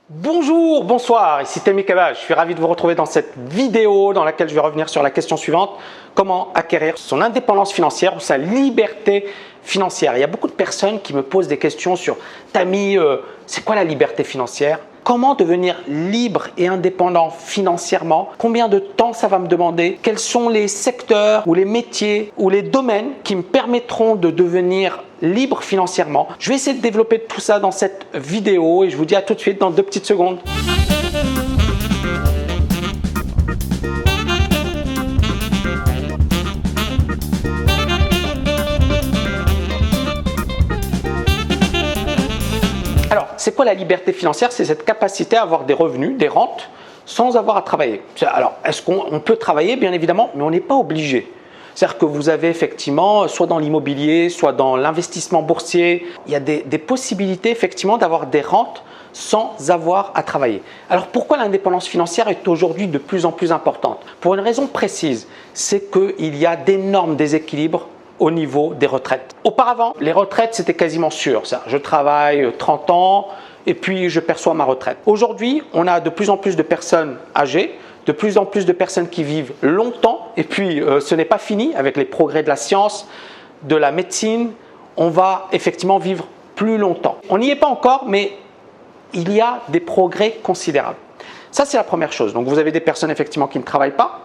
Bonjour, bonsoir, ici Temi Kaba. Je suis ravi de vous retrouver dans cette vidéo dans laquelle je vais revenir sur la question suivante: comment acquérir son indépendance financière ou sa liberté financière. Il y a beaucoup de personnes qui me posent des questions sur Tami, c'est quoi la liberté financière? Comment devenir libre et indépendant financièrement? Combien de temps ça va me demander? Quels sont les secteurs ou les métiers ou les domaines qui me permettront de devenir libre financièrement? Je vais essayer de développer tout ça dans cette vidéo et je vous dis à tout de suite dans 2 petites secondes. Alors, c'est quoi la liberté financière? C'est cette capacité à avoir des revenus, des rentes, sans avoir à travailler. Alors, est-ce qu'on peut travailler? Bien évidemment, mais on n'est pas obligé. C'est-à-dire que vous avez effectivement, soit dans l'immobilier, soit dans l'investissement boursier, il y a des possibilités effectivement d'avoir des rentes sans avoir à travailler. Alors pourquoi l'indépendance financière est aujourd'hui de plus en plus importante? Pour une raison précise, c'est qu'il y a d'énormes déséquilibres au niveau des retraites. Auparavant, les retraites, c'était quasiment sûr. Je travaille 30 ans et puis je perçois ma retraite. Aujourd'hui, on a de plus en plus de personnes âgées, de plus en plus de personnes qui vivent longtemps et puis ce n'est pas fini avec les progrès de la science, de la médecine. On va effectivement vivre plus longtemps. On n'y est pas encore, mais il y a des progrès considérables. Ça, c'est la première chose. Donc, vous avez des personnes effectivement qui ne travaillent pas.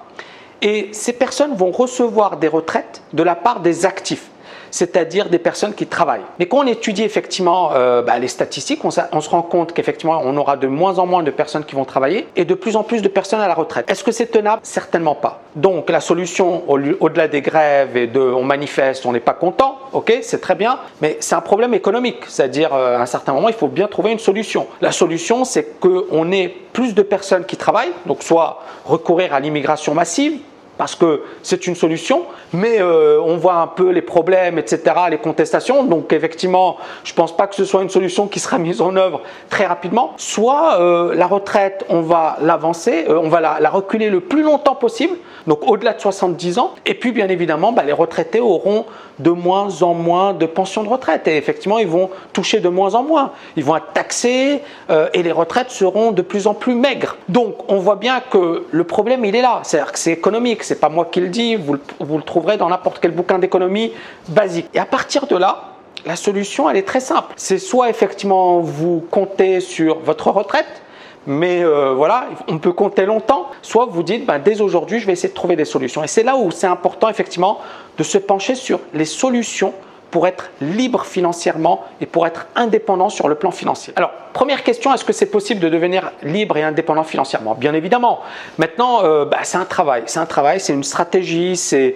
Et ces personnes vont recevoir des retraites de la part des actifs, c'est-à-dire des personnes qui travaillent. Mais quand on étudie effectivement les statistiques, on se rend compte qu'effectivement on aura de moins en moins de personnes qui vont travailler et de plus en plus de personnes à la retraite. Est-ce que c'est tenable? Certainement pas. Donc la solution, au-delà des grèves et on manifeste, on n'est pas content, ok, c'est très bien, mais c'est un problème économique, c'est-à-dire à un certain moment il faut bien trouver une solution. La solution, c'est qu'on ait plus de personnes qui travaillent, donc soit recourir à l'immigration massive, parce que c'est une solution, mais on voit un peu les problèmes, etc., les contestations. Donc effectivement, je ne pense pas que ce soit une solution qui sera mise en œuvre très rapidement. Soit la retraite, on va l'avancer, on va la reculer le plus longtemps possible, donc au-delà de 70 ans. Et puis bien évidemment, les retraités auront de moins en moins de pensions de retraite. Et effectivement, ils vont toucher de moins en moins. Ils vont être taxés et les retraites seront de plus en plus maigres. Donc on voit bien que le problème, il est là. C'est-à-dire que c'est économique. C'est pas moi qui le dis, vous le trouverez dans n'importe quel bouquin d'économie basique. Et à partir de là, la solution, elle est très simple. C'est soit effectivement vous comptez sur votre retraite, mais voilà, on peut compter longtemps, soit vous dites dès aujourd'hui, je vais essayer de trouver des solutions. Et c'est là où c'est important effectivement de se pencher sur les solutions pour être libre financièrement et pour être indépendant sur le plan financier. Alors, première question, est-ce que c'est possible de devenir libre et indépendant financièrement? Bien évidemment. Maintenant, c'est un travail. C'est un travail, c'est une stratégie, c'est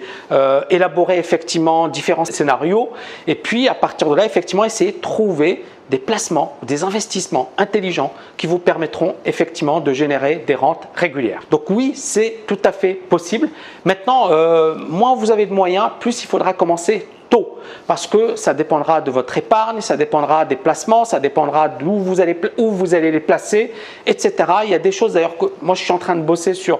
élaborer effectivement différents scénarios et puis à partir de là, effectivement, essayer de trouver des placements, des investissements intelligents qui vous permettront effectivement de générer des rentes régulières. Donc oui, c'est tout à fait possible. Maintenant, moins vous avez de moyens, plus il faudra commencer tôt, parce que ça dépendra de votre épargne, ça dépendra des placements, ça dépendra d'où vous allez les placer, etc. Il y a des choses d'ailleurs que moi je suis en train de bosser sur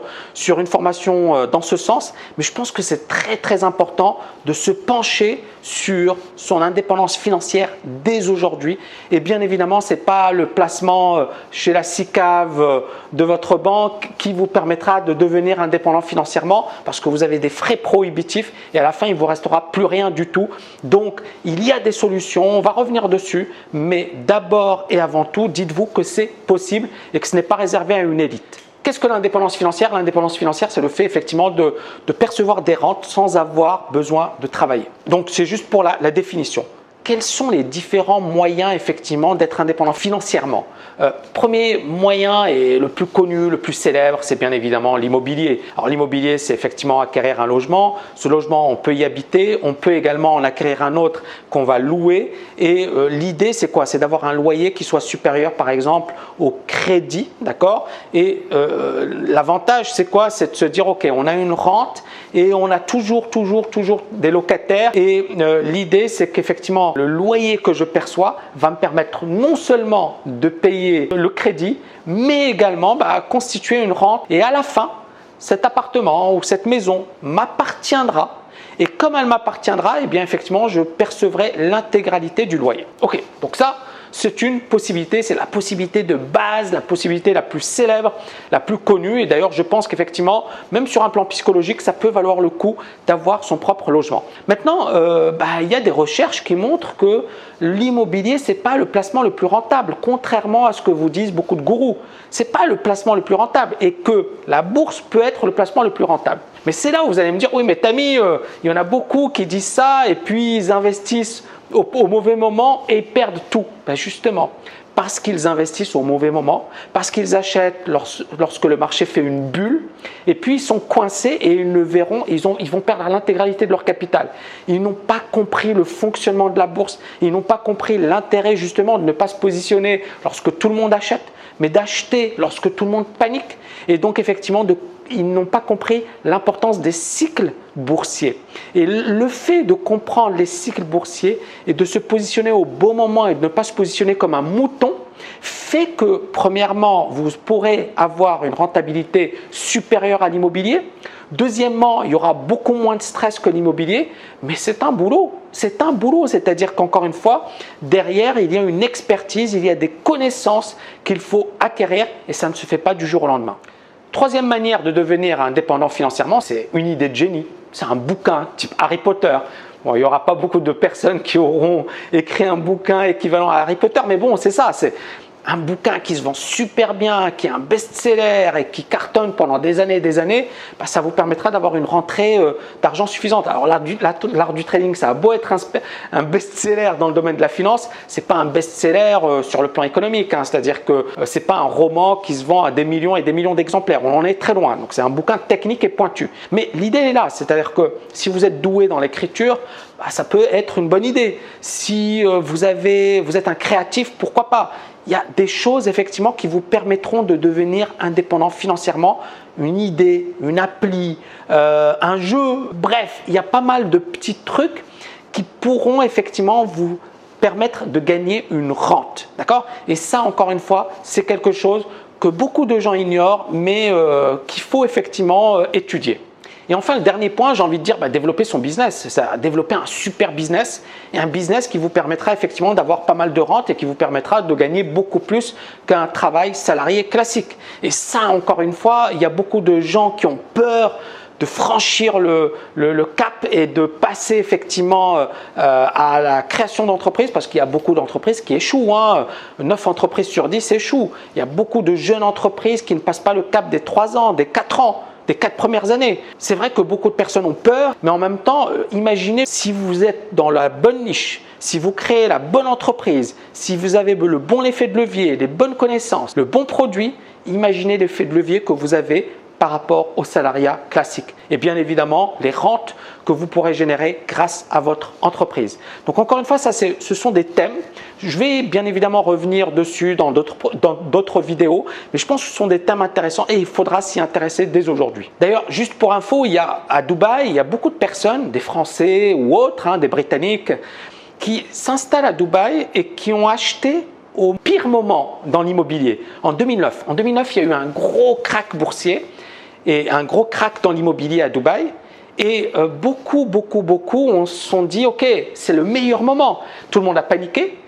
une formation dans ce sens, mais je pense que c'est très très important de se pencher sur son indépendance financière dès aujourd'hui. Et bien évidemment, ce n'est pas le placement chez la SICAV de votre banque qui vous permettra de devenir indépendant financièrement, parce que vous avez des frais prohibitifs et à la fin il ne vous restera plus rien du tout. Donc il y a des solutions, on va revenir dessus, mais d'abord et avant tout, dites-vous que c'est possible et que ce n'est pas réservé à une élite. Qu'est-ce que l'indépendance financière? L'indépendance financière, c'est le fait effectivement de percevoir des rentes sans avoir besoin de travailler. Donc c'est juste pour la définition. Quels sont les différents moyens effectivement d'être indépendant financièrement? Premier moyen et le plus connu, le plus célèbre, c'est bien évidemment l'immobilier. Alors l'immobilier, c'est effectivement acquérir un logement. Ce logement, on peut y habiter. On peut également en acquérir un autre qu'on va louer. Et l'idée, c'est quoi? C'est d'avoir un loyer qui soit supérieur, par exemple, au crédit, d'accord? Et l'avantage, c'est quoi? C'est de se dire, ok, on a une rente et on a toujours des locataires. Et l'idée, c'est qu'effectivement, le loyer que je perçois va me permettre non seulement de payer le crédit, mais également constituer une rente. Et à la fin, cet appartement ou cette maison m'appartiendra. Et comme elle m'appartiendra, eh bien effectivement, je percevrai l'intégralité du loyer. Ok, donc ça, c'est une possibilité, c'est la possibilité de base, la possibilité la plus célèbre, la plus connue. Et d'ailleurs, je pense qu'effectivement, même sur un plan psychologique, ça peut valoir le coup d'avoir son propre logement. Maintenant, il y a des recherches qui montrent que l'immobilier, ce n'est pas le placement le plus rentable, contrairement à ce que vous disent beaucoup de gourous. Ce n'est pas le placement le plus rentable et que la bourse peut être le placement le plus rentable. Mais c'est là où vous allez me dire, oui, mais Tammy, il y en a beaucoup qui disent ça et puis ils investissent au mauvais moment et ils perdent tout. Justement, parce qu'ils investissent au mauvais moment, parce qu'ils achètent lorsque le marché fait une bulle, et puis ils sont coincés et ils ne verront, ils vont perdre l'intégralité de leur capital. Ils n'ont pas compris le fonctionnement de la bourse, ils n'ont pas compris l'intérêt justement de ne pas se positionner lorsque tout le monde achète, mais d'acheter lorsque tout le monde panique, et donc effectivement ils n'ont pas compris l'importance des cycles boursiers. Et le fait de comprendre les cycles boursiers et de se positionner au bon moment et de ne pas se positionner comme un mouton fait que, premièrement, vous pourrez avoir une rentabilité supérieure à l'immobilier. Deuxièmement, il y aura beaucoup moins de stress que l'immobilier, mais c'est un boulot. C'est un boulot, c'est-à-dire qu'encore une fois, derrière, il y a une expertise, il y a des connaissances qu'il faut acquérir et ça ne se fait pas du jour au lendemain. Troisième manière de devenir indépendant financièrement, c'est une idée de génie. C'est un bouquin type Harry Potter. Bon, il n'y aura pas beaucoup de personnes qui auront écrit un bouquin équivalent à Harry Potter, mais bon, c'est ça. C'est un bouquin qui se vend super bien, qui est un best-seller et qui cartonne pendant des années et des années, ça vous permettra d'avoir une rentrée d'argent suffisante. Alors l'art du trading, ça a beau être un best-seller dans le domaine de la finance, c'est pas un best-seller sur le plan économique, c'est-à-dire que c'est pas un roman qui se vend à des millions et des millions d'exemplaires, on en est très loin, donc c'est un bouquin technique et pointu. Mais l'idée est là, c'est-à-dire que si vous êtes doué dans l'écriture, ça peut être une bonne idée. Si vous êtes un créatif, pourquoi pas? Il y a des choses effectivement qui vous permettront de devenir indépendant financièrement, une idée, une appli, un jeu, bref, il y a pas mal de petits trucs qui pourront effectivement vous permettre de gagner une rente, d'accord? Et ça, encore une fois, c'est quelque chose que beaucoup de gens ignorent, mais qu'il faut effectivement étudier. Et enfin, le dernier point, j'ai envie de dire, développer son business. C'est développer un super business et un business qui vous permettra effectivement d'avoir pas mal de rente et qui vous permettra de gagner beaucoup plus qu'un travail salarié classique. Et ça, encore une fois, il y a beaucoup de gens qui ont peur de franchir le cap et de passer effectivement à la création d'entreprises parce qu'il y a beaucoup d'entreprises qui échouent. 9 entreprises sur 10 échouent. Il y a beaucoup de jeunes entreprises qui ne passent pas le cap des 3 ans, des 4 ans. Des 4 premières années. C'est vrai que beaucoup de personnes ont peur, mais en même temps, imaginez si vous êtes dans la bonne niche, si vous créez la bonne entreprise, si vous avez le bon effet de levier, les bonnes connaissances, le bon produit, imaginez l'effet de levier que vous avez par rapport au salariat classique. Et bien évidemment, les rentes que vous pourrez générer grâce à votre entreprise. Donc encore une fois, ce sont des thèmes. Je vais bien évidemment revenir dessus dans d'autres vidéos, mais je pense que ce sont des thèmes intéressants et il faudra s'y intéresser dès aujourd'hui. D'ailleurs, juste pour info, à Dubaï, il y a beaucoup de personnes, des Français ou autres, des Britanniques, qui s'installent à Dubaï et qui ont acheté au pire moment dans l'immobilier, en 2009. En 2009, il y a eu un gros crack boursier et un gros crack dans l'immobilier à Dubaï. Et beaucoup se sont dit, ok, c'est le meilleur moment. Tout le monde a paniqué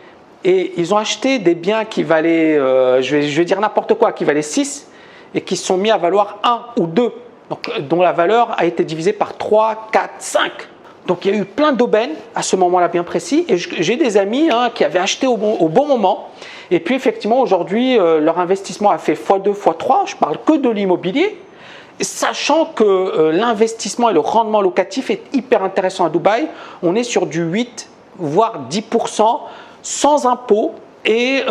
et ils ont acheté des biens qui valaient, je vais dire n'importe quoi, qui valaient 6 et qui se sont mis à valoir 1 ou 2, donc, dont la valeur a été divisée par 3, 4, 5. Donc il y a eu plein d'aubaines à ce moment-là bien précis et j'ai des amis qui avaient acheté au bon moment et puis effectivement aujourd'hui leur investissement a fait x2, x3, je parle que de l'immobilier, sachant que l'investissement et le rendement locatif est hyper intéressant à Dubaï. On est sur du 8 voire 10% sans impôt et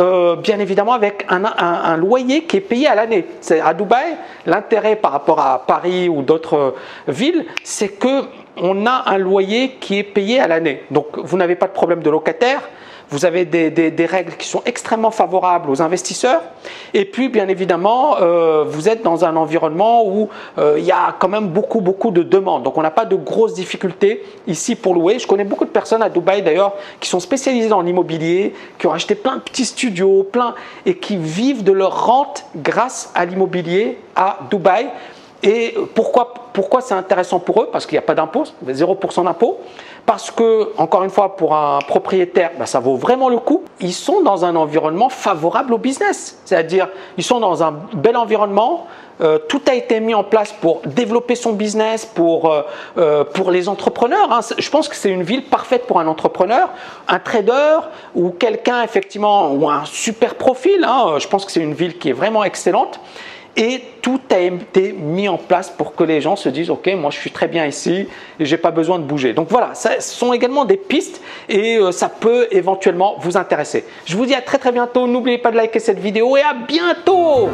bien évidemment avec un loyer qui est payé à l'année. À Dubaï, l'intérêt par rapport à Paris ou d'autres villes, c'est qu'on a un loyer qui est payé à l'année. Donc vous n'avez pas de problème de locataire. Vous avez des règles qui sont extrêmement favorables aux investisseurs et puis bien évidemment vous êtes dans un environnement où il y a quand même beaucoup de demandes, donc on n'a pas de grosses difficultés ici pour louer. Je connais beaucoup de personnes à Dubaï d'ailleurs qui sont spécialisées dans l'immobilier, qui ont acheté plein de petits studios, et qui vivent de leur rente grâce à l'immobilier à Dubaï. Et pourquoi pourquoi c'est intéressant pour eux? Parce qu'il n'y a pas d'impôt, 0% d'impôt. Parce que, encore une fois, pour un propriétaire, ça vaut vraiment le coup. Ils sont dans un environnement favorable au business. C'est-à-dire, ils sont dans un bel environnement. Tout a été mis en place pour développer son business, pour les entrepreneurs. Hein. Je pense que c'est une ville parfaite pour un entrepreneur, un trader ou quelqu'un effectivement, ou un super profil. Hein. Je pense que c'est une ville qui est vraiment excellente. Et tout a été mis en place pour que les gens se disent « Ok, moi je suis très bien ici et je n'ai pas besoin de bouger ». Donc voilà, ce sont également des pistes et ça peut éventuellement vous intéresser. Je vous dis à très bientôt. N'oubliez pas de liker cette vidéo et à bientôt.